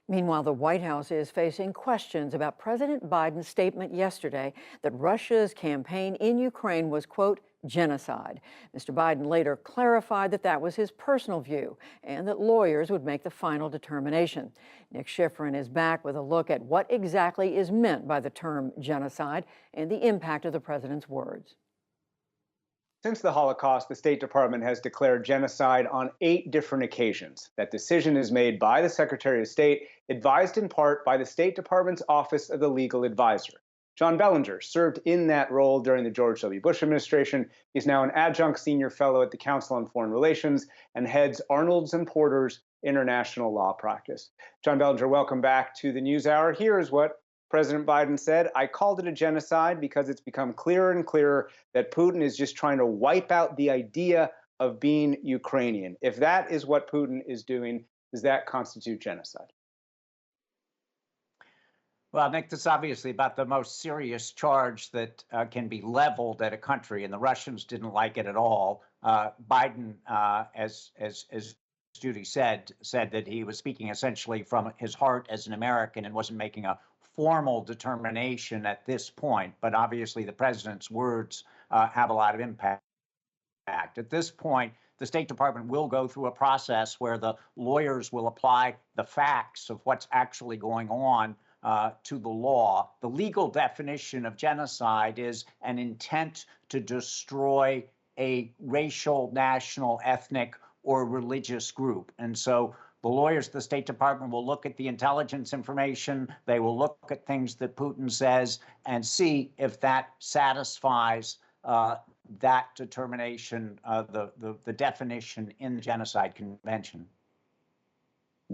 Meanwhile, the White House is facing questions about President Biden's statement yesterday that Russia's campaign in Ukraine was, quote, genocide. Mr. Biden later clarified that that was his personal view and that lawyers would make the final determination. Nick Schifrin is back with a look at what exactly is meant by the term genocide and the impact of the president's words. Since the Holocaust, the State Department has declared genocide on 8 different occasions. That decision is made by the Secretary of State, advised in part by the State Department's Office of the Legal Advisor. John Bellinger served in that role during the George W. Bush administration. He's now an adjunct senior fellow at the Council on Foreign Relations and heads Arnold's and Porter's international law practice. John Bellinger, welcome back to the NewsHour. Here is what President Biden said. I called it a genocide because it's become clearer and clearer that Putin is just trying to wipe out the idea of being Ukrainian. If that is what Putin is doing, does that constitute genocide? Well, Nick, this is obviously about the most serious charge that can be leveled at a country, and the Russians didn't like it at all. Biden, as Judy said that he was speaking essentially from his heart as an American and wasn't making a formal determination at this point. But obviously, the president's words have a lot of impact. At this point, the State Department will go through a process where the lawyers will apply the facts of what's actually going on to the law. The legal definition of genocide is an intent to destroy a racial, national, ethnic, or religious group. And so the lawyers at the State Department will look at the intelligence information. They will look at things that Putin says and see if that satisfies that determination, the definition in the Genocide Convention.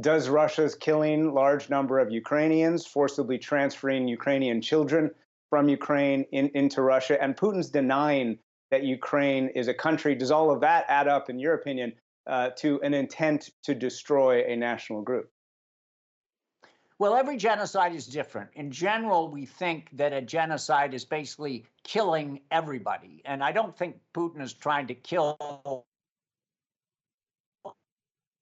Does Russia's killing large number of Ukrainians, forcibly transferring Ukrainian children from Ukraine into Russia, and Putin's denying that Ukraine is a country, does all of that add up, in your opinion, to an intent to destroy a national group? Well, every genocide is different. In general, we think that a genocide is basically killing everybody. And I don't think Putin is trying to kill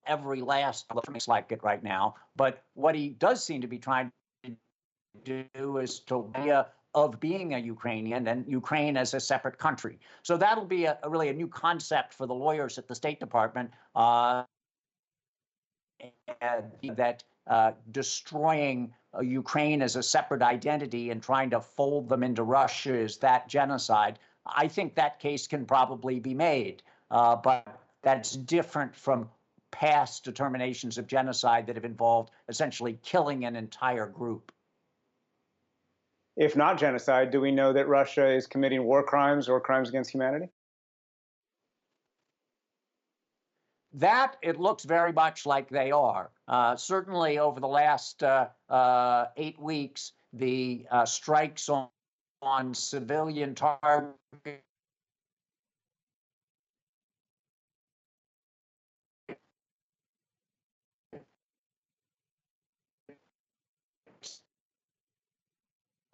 every last like it right now. But what he does seem to be trying to do is to of being a Ukrainian and Ukraine as a separate country. So that'll be really a new concept for the lawyers at the State Department, that destroying Ukraine as a separate identity and trying to fold them into Russia is that genocide. I think that case can probably be made, but that's different from past determinations of genocide that have involved essentially killing an entire group. If not genocide, do we know that Russia is committing war crimes or crimes against humanity? That it looks very much like they are. Certainly over the last 8 weeks, the strikes on civilian targets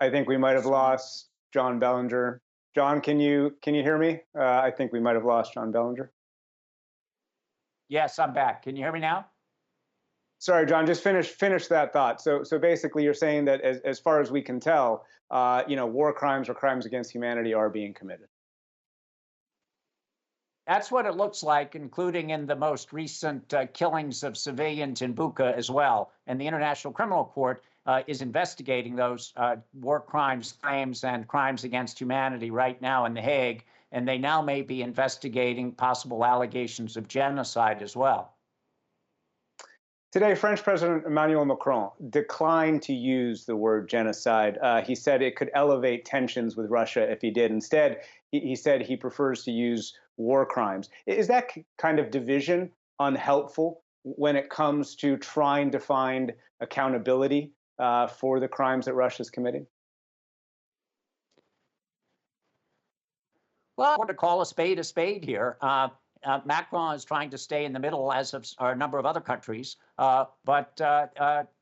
I think we might have lost John Bellinger. John, can you hear me? I think we might have lost John Bellinger. Yes, I'm back. Can you hear me now? Sorry, John, just finish that thought. So basically you're saying that as far as we can tell, war crimes or crimes against humanity are being committed. That's what it looks like, including in the most recent killings of civilians in Bucha as well. And the International Criminal Court is investigating those war crimes claims and crimes against humanity right now in The Hague. And they now may be investigating possible allegations of genocide as well. Today, French President Emmanuel Macron declined to use the word genocide. He said it could elevate tensions with Russia if he did. Instead, he said he prefers to use war crimes. Is that kind of division unhelpful when it comes to trying to find accountability for the crimes that Russia is committing? Well, I want to call a spade here. Macron is trying to stay in the middle, as of a number of other countries. But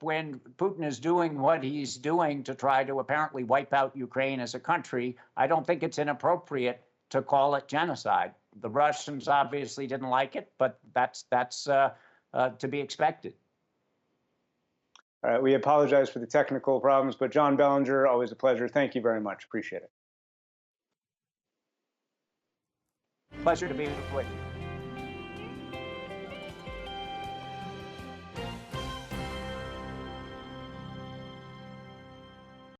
when Putin is doing what he's doing to try to apparently wipe out Ukraine as a country, I don't think it's inappropriate to call it genocide. The Russians obviously didn't like it, but that's to be expected. All right, we apologize for the technical problems, but John Bellinger, always a pleasure. Thank you very much. Appreciate it. Pleasure to be with you.